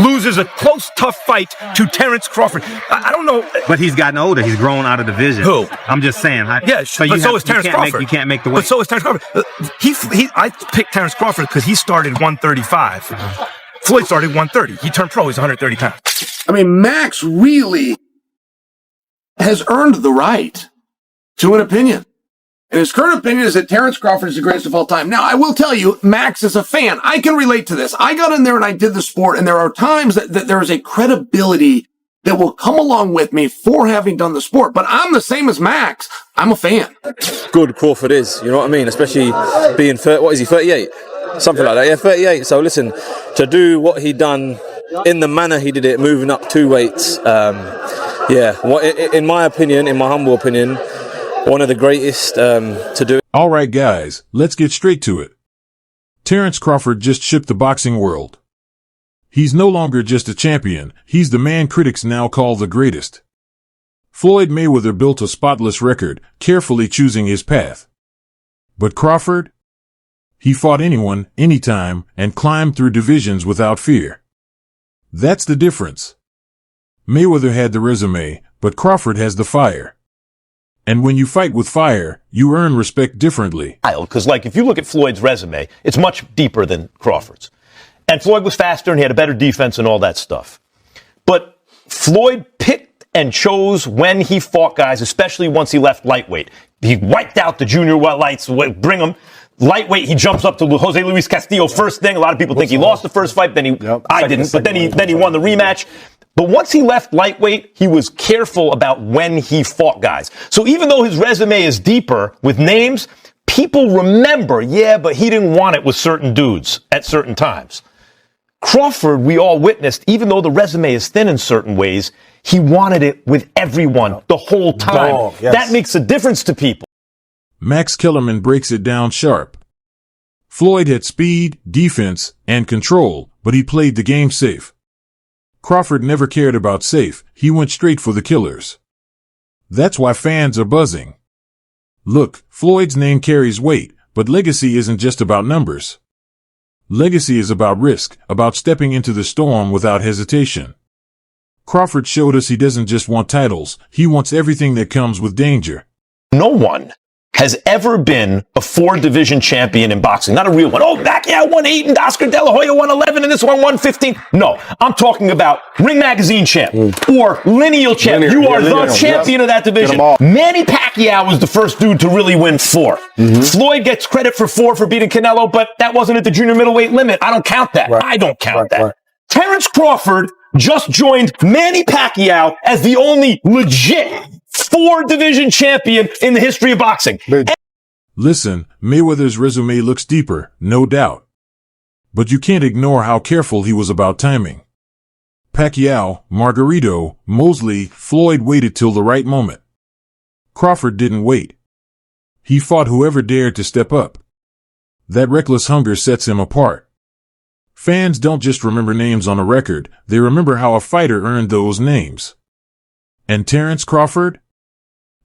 loses a close, tough fight to Terence Crawford. I don't know. But he's gotten older. He's grown out of the division. Who? I'm just saying. Yeah, so is Terence Crawford. You can't make the weight. But so is Terence Crawford. I picked Terence Crawford because he started 135. Floyd started 130. He turned pro. He's 130 pounds. I mean, Max really has earned the right to an opinion. And his current opinion is that Terence Crawford is the greatest of all time. Now, I will tell you, Max is a fan. I can relate to this. I got in there and I did the sport, and there are times that there is a credibility that will come along with me for having done the sport. But I'm the same as Max. I'm a fan. Good Crawford is, you know what I mean? Especially being, 38? Something like that, yeah, 38. So listen, to do what he done in the manner he did it, moving up 2 weights, in my opinion, in my humble opinion, one of the greatest to do it. All right, guys, let's get straight to it. Terence Crawford just shook the boxing world. He's no longer just a champion, he's the man critics now call the greatest. Floyd Mayweather built a spotless record, carefully choosing his path. But Crawford? He fought anyone, anytime, and climbed through divisions without fear. That's the difference. Mayweather had the resume, but Crawford has the fire. And when you fight with fire, you earn respect differently. Because, if you look at Floyd's resume, it's much deeper than Crawford's. And Floyd was faster and he had a better defense and all that stuff. But Floyd picked and chose when he fought guys, especially once he left lightweight. He wiped out the junior lights, bring them. Lightweight, he jumps up to Jose Luis Castillo first thing. A lot of people think he lost the first fight, I didn't, but then he won the rematch. But once he left lightweight, he was careful about when he fought guys. So even though his resume is deeper with names, people remember, but he didn't want it with certain dudes at certain times. Crawford, we all witnessed, even though the resume is thin in certain ways, he wanted it with everyone the whole time. Oh, yes. That makes a difference to people. Max Kellerman breaks it down sharp. Floyd had speed, defense, and control, but he played the game safe. Crawford never cared about safe, he went straight for the killers. That's why fans are buzzing. Look, Floyd's name carries weight, but legacy isn't just about numbers. Legacy is about risk, about stepping into the storm without hesitation. Crawford showed us he doesn't just want titles, he wants everything that comes with danger. No one has ever been a 4-division champion in boxing. Not a real one. Oh, Pacquiao won 8 and Oscar De La Hoya won 11 and this one won 15. No, I'm talking about Ring Magazine champ or lineal champ. You are the champion of that division. Manny Pacquiao was the first dude to really win 4. Floyd gets credit for 4 for beating Canelo, but that wasn't at the junior middleweight limit. I don't count that. I don't count that. Terence Crawford just joined Manny Pacquiao as the only legit 4-division champion in the history of boxing. Listen, Mayweather's resume looks deeper, no doubt. But you can't ignore how careful he was about timing. Pacquiao, Margarito, Mosley, Floyd waited till the right moment. Crawford didn't wait. He fought whoever dared to step up. That reckless hunger sets him apart. Fans don't just remember names on a record, they remember how a fighter earned those names. And Terence Crawford?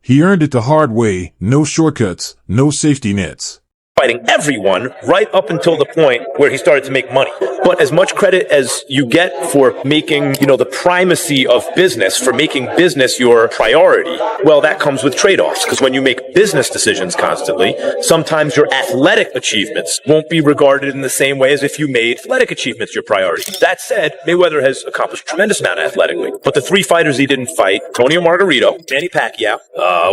He earned it the hard way, no shortcuts, no safety nets. Fighting everyone right up until the point where he started to make money. But as much credit as you get for making, the primacy of business, for making business your priority, well, that comes with trade-offs. Because when you make business decisions constantly, sometimes your athletic achievements won't be regarded in the same way as if you made athletic achievements your priority. That said, Mayweather has accomplished a tremendous amount athletically. But the 3 fighters he didn't fight, Antonio Margarito, Manny Pacquiao,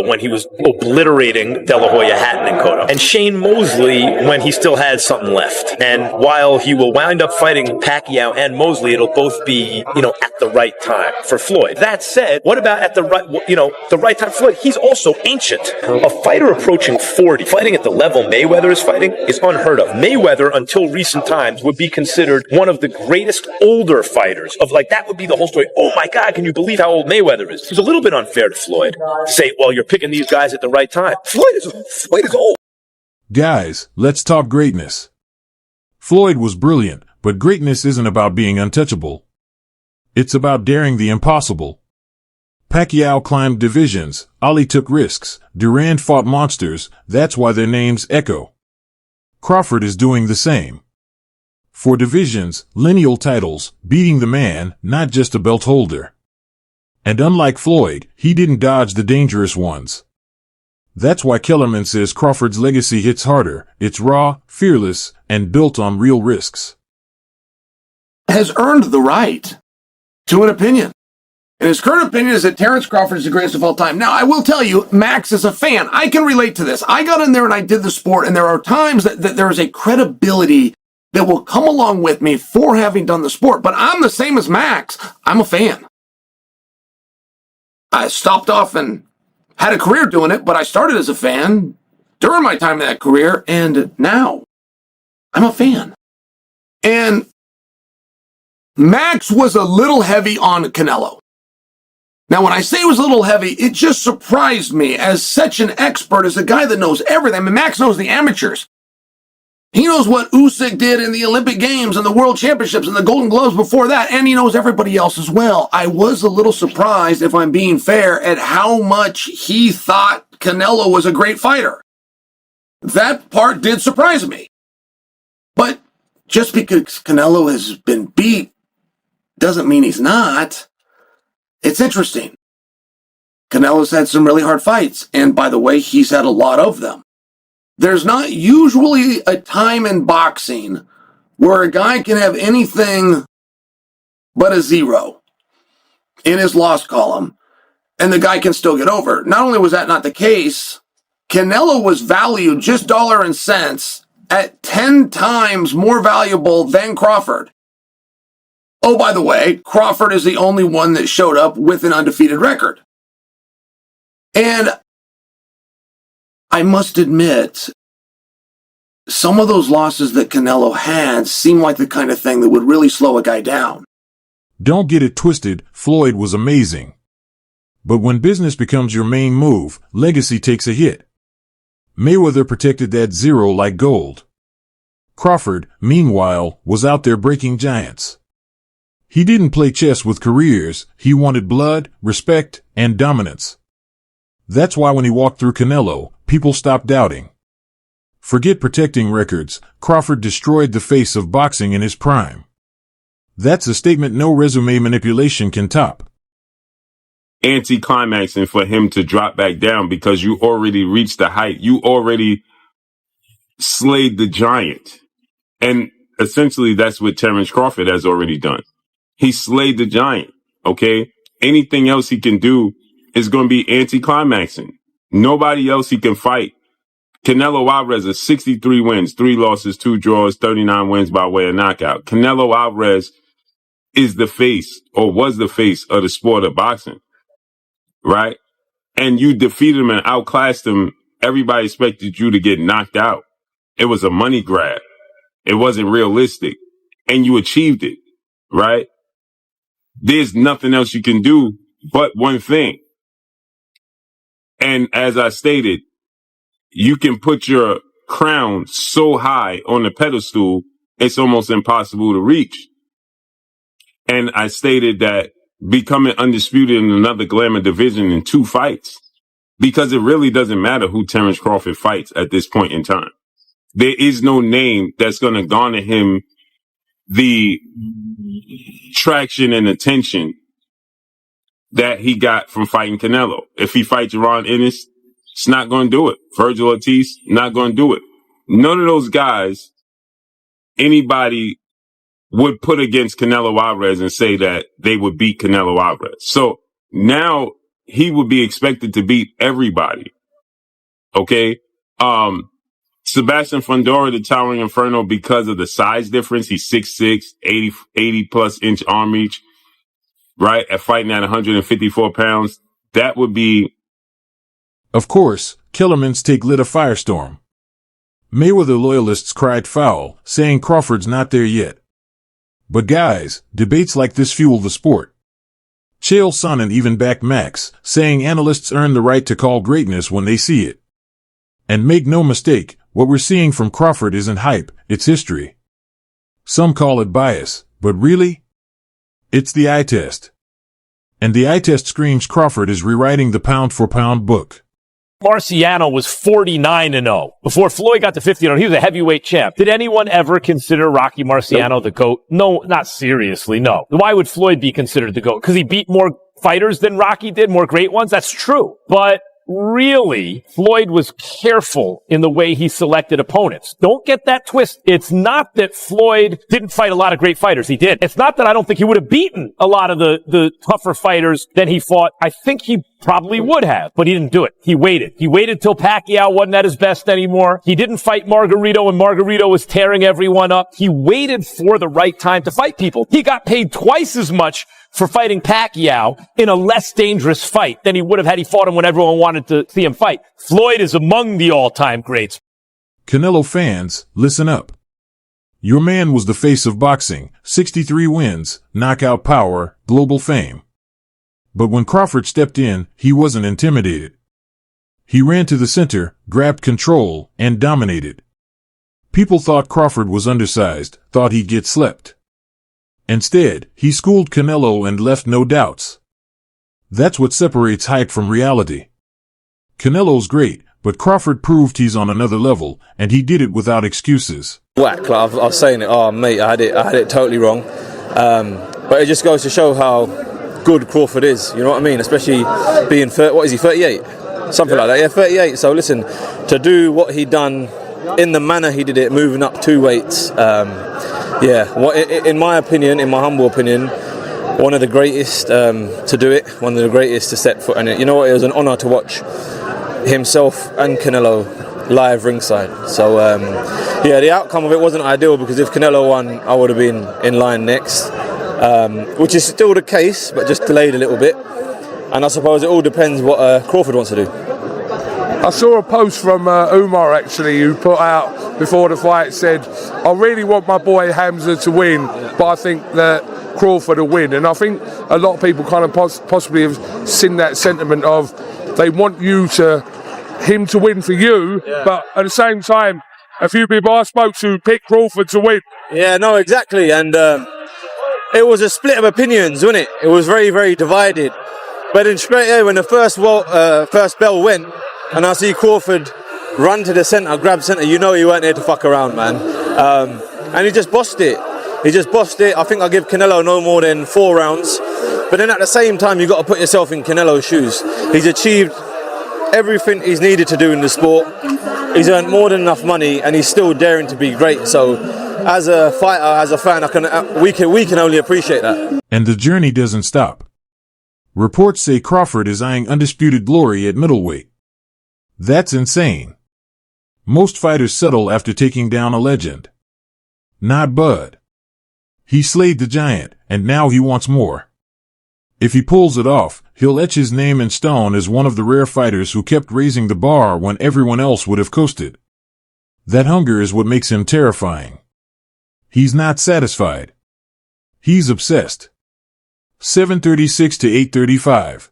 when he was obliterating De La Hoya, Hatton, and Cotto, and Shane Mosley when he still had something left. And while he will wind up fighting Pacquiao and Mosley, it'll both be, at the right time for Floyd. That said, what about at the right time for Floyd? He's also ancient. A fighter approaching 40, fighting at the level Mayweather is fighting, is unheard of. Mayweather, until recent times, would be considered one of the greatest older fighters that would be the whole story. Oh my God, can you believe how old Mayweather is? It's a little bit unfair to Floyd to say, well, you're picking these guys at the right time. Floyd is old. Guys, let's talk greatness. Floyd was brilliant, but greatness isn't about being untouchable. It's about daring the impossible. Pacquiao climbed divisions, Ali took risks, Durand fought monsters, that's why their names echo. Crawford is doing the same. For divisions, lineal titles, beating the man, not just a belt holder. And unlike Floyd, he didn't dodge the dangerous ones. That's why Kellerman says Crawford's legacy hits harder. It's raw, fearless, and built on real risks. Has earned the right to an opinion. And his current opinion is that Terence Crawford is the greatest of all time. Now, I will tell you, Max is a fan. I can relate to this. I got in there and I did the sport, and there are times that there is a credibility that will come along with me for having done the sport. But I'm the same as Max. I'm a fan. I stopped off and had a career doing it, but I started as a fan during my time in that career, and now I'm a fan. And Max was a little heavy on Canelo. Now, when I say it was a little heavy, it just surprised me as such an expert, as a guy that knows everything. I mean, Max knows the amateurs. He knows what Usyk did in the Olympic Games and the World Championships and the Golden Gloves before that, and he knows everybody else as well. I was a little surprised, if I'm being fair, at how much he thought Canelo was a great fighter. That part did surprise me. But just because Canelo has been beat doesn't mean he's not. It's interesting. Canelo's had some really hard fights, and by the way, he's had a lot of them. There's not usually a time in boxing where a guy can have anything but a 0 in his loss column, and the guy can still get over. Not only was that not the case, Canelo was valued just dollar and cents at 10 times more valuable than Crawford. Oh, by the way, Crawford is the only one that showed up with an undefeated record. And I must admit, some of those losses that Canelo had seem like the kind of thing that would really slow a guy down. Don't get it twisted, Floyd was amazing. But when business becomes your main move, legacy takes a hit. Mayweather protected that 0 like gold. Crawford, meanwhile, was out there breaking giants. He didn't play chess with careers, he wanted blood, respect, and dominance. That's why when he walked through Canelo, people stopped doubting. Forget protecting records, Crawford destroyed the face of boxing in his prime. That's a statement no resume manipulation can top. Anti-climaxing for him to drop back down because you already reached the height. You already slayed the giant. And essentially that's what Terence Crawford has already done. He slayed the giant, okay? Anything else he can do is going to be anti-climaxing. Nobody else he can fight. Canelo Alvarez is 63 wins, 3 losses, 2 draws, 39 wins by way of knockout. Canelo Alvarez is the face, or was the face, of the sport of boxing, right? And you defeated him and outclassed him. Everybody expected you to get knocked out. It was a money grab. It wasn't realistic. And you achieved it, right? There's nothing else you can do but one thing. And as I stated, you can put your crown so high on the pedestal, it's almost impossible to reach. And I stated that becoming undisputed in another glamour division in 2 fights, because it really doesn't matter who Terence Crawford fights at this point in time. There is no name that's going to garner him the traction and attention that he got from fighting Canelo. If he fights Ron Ennis, it's not going to do it. Virgil Ortiz, not going to do it. None of those guys, anybody would put against Canelo Alvarez and say that they would beat Canelo Alvarez. So now he would be expected to beat everybody. Okay? Sebastian Fundora, the Towering Inferno, because of the size difference, he's 6'6", 80 plus inch arm reach, right? At fighting at 154 pounds, that would be. Of course, Kellerman's take lit a firestorm. Mayweather loyalists cried foul, saying Crawford's not there yet. But guys, debates like this fuel the sport. Chael Sonnen even backed Max, saying analysts earn the right to call greatness when they see it. And make no mistake, what we're seeing from Crawford isn't hype, it's history. Some call it bias, but really? It's the eye test. And the eye test screams Crawford is rewriting the pound-for-pound book. Marciano was 49-0. Before Floyd got to 50-0, he was a heavyweight champ. Did anyone ever consider Rocky Marciano the GOAT? No, not seriously, no. Why would Floyd be considered the GOAT? Because he beat more fighters than Rocky did, more great ones? That's true. But really, Floyd was careful in the way he selected opponents. Don't get that twist. It's not that Floyd didn't fight a lot of great fighters. He did. It's not that I don't think he would have beaten a lot of the tougher fighters than he fought. I think he probably would have, but he didn't do it. He waited. He waited till Pacquiao wasn't at his best anymore. He didn't fight Margarito when Margarito was tearing everyone up. He waited for the right time to fight people. He got paid twice as much for fighting Pacquiao in a less dangerous fight than he would have had he fought him when everyone wanted to see him fight. Floyd is among the all-time greats. Canelo fans, listen up. Your man was the face of boxing, 63 wins, knockout power, global fame. But when Crawford stepped in, he wasn't intimidated. He ran to the center, grabbed control, and dominated. People thought Crawford was undersized, thought he'd get slept. Instead, he schooled Canelo and left no doubts. That's what separates hype from reality. Canelo's great, but Crawford proved he's on another level, and he did it without excuses. Whack, like I was saying it, oh mate, I had it totally wrong. But it just goes to show how good Crawford is, you know what I mean? Especially being, 38? Something like that, yeah, 38. So listen, to do what he done in the manner he did it, moving up 2 weights, in my opinion, in my humble opinion, one of the greatest to do it, one of the greatest to set foot in it. You know what, it was an honour to watch himself and Canelo live ringside. So, the outcome of it wasn't ideal, because if Canelo won, I would have been in line next, which is still the case, but just delayed a little bit. And I suppose it all depends what Crawford wants to do. I saw a post from Umar, actually, who put out before the fight, said, I really want my boy Hamza to win, but I think that Crawford will win. And I think a lot of people kind of possibly have seen that sentiment of they want him to win for you, but at the same time, a few people I spoke to picked Crawford to win. Yeah, no, exactly. And it was a split of opinions, wasn't it? It was very, very divided. But then straight away, when the first bell went, and I see Crawford run to the centre, grab centre, you know he weren't there to fuck around, man. And he just bossed it. I think I'll give Canelo no more than 4 rounds. But then at the same time, you've got to put yourself in Canelo's shoes. He's achieved everything he's needed to do in the sport. He's earned more than enough money, and he's still daring to be great. So as a fighter, as a fan, we can only appreciate that. And the journey doesn't stop. Reports say Crawford is eyeing undisputed glory at middleweight. That's insane. Most fighters settle after taking down a legend. Not Bud. He slayed the giant, and now he wants more. If he pulls it off, he'll etch his name in stone as one of the rare fighters who kept raising the bar when everyone else would have coasted. That hunger is what makes him terrifying. He's not satisfied. He's obsessed. 7:36 to 8:35.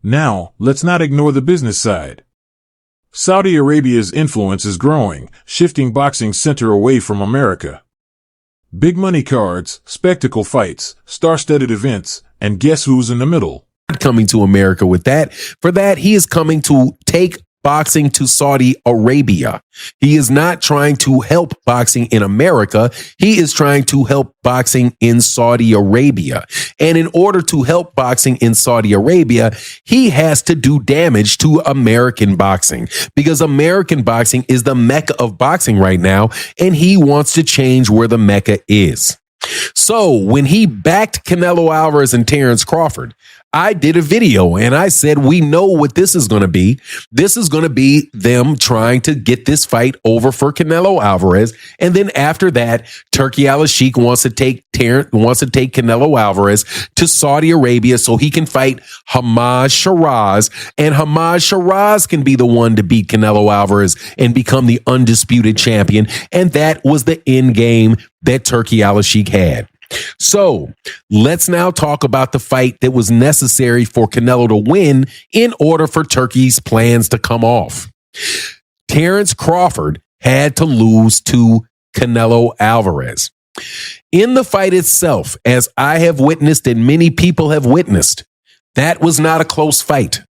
Now, let's not ignore the business side. Saudi Arabia's influence is growing, shifting boxing's center away from America. Big money cards, spectacle fights, star-studded events, and guess who's in the middle? Coming to America with that. For that, he is coming to take boxing to Saudi Arabia. He is not trying to help boxing in America. He is trying to help boxing in Saudi Arabia. And in order to help boxing in Saudi Arabia, he has to do damage to American boxing, because American boxing is the mecca of boxing right now, and he wants to change where the mecca is. So when he backed Canelo Alvarez and Terence Crawford, I did a video and I said, we know what this is going to be. This is going to be them trying to get this fight over for Canelo Alvarez. And then after that, Turki Al-Sheikh wants to take Canelo Alvarez to Saudi Arabia so he can fight Hamad Shiraz. And Hamad Shiraz can be the one to beat Canelo Alvarez and become the undisputed champion. And that was the end game that Turki Al-Sheikh had. So let's now talk about the fight that was necessary for Canelo to win in order for Turki's plans to come off. Terence Crawford had to lose to Canelo Alvarez. In the fight itself, as I have witnessed and many people have witnessed, that was not a close fight.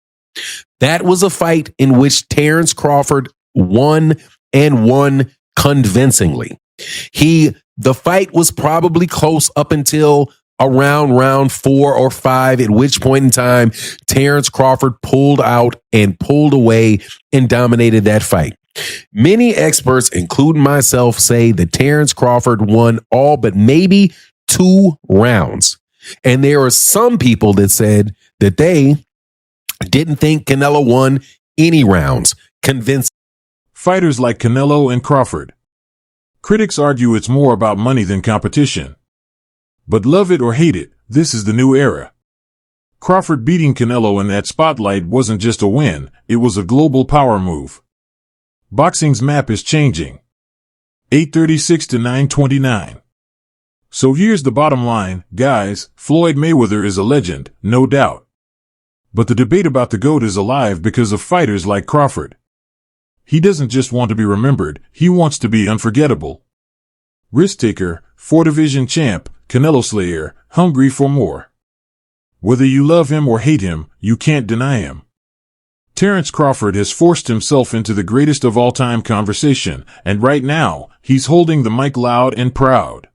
That was a fight in which Terence Crawford won and won convincingly. The fight was probably close up until around round 4 or 5, at which point in time, Terence Crawford pulled out and pulled away and dominated that fight. Many experts, including myself, say that Terence Crawford won all but maybe 2 rounds. And there are some people that said that they didn't think Canelo won any rounds. Convinced Fighters like Canelo and Crawford. Critics argue it's more about money than competition. But love it or hate it, this is the new era. Crawford beating Canelo in that spotlight wasn't just a win, it was a global power move. Boxing's map is changing. 836 to 929. So here's the bottom line, guys, Floyd Mayweather is a legend, no doubt. But the debate about the GOAT is alive because of fighters like Crawford. He doesn't just want to be remembered, he wants to be unforgettable. Risk taker, 4-division champ, Canelo Slayer, hungry for more. Whether you love him or hate him, you can't deny him. Terence Crawford has forced himself into the greatest of all time conversation, and right now, he's holding the mic loud and proud.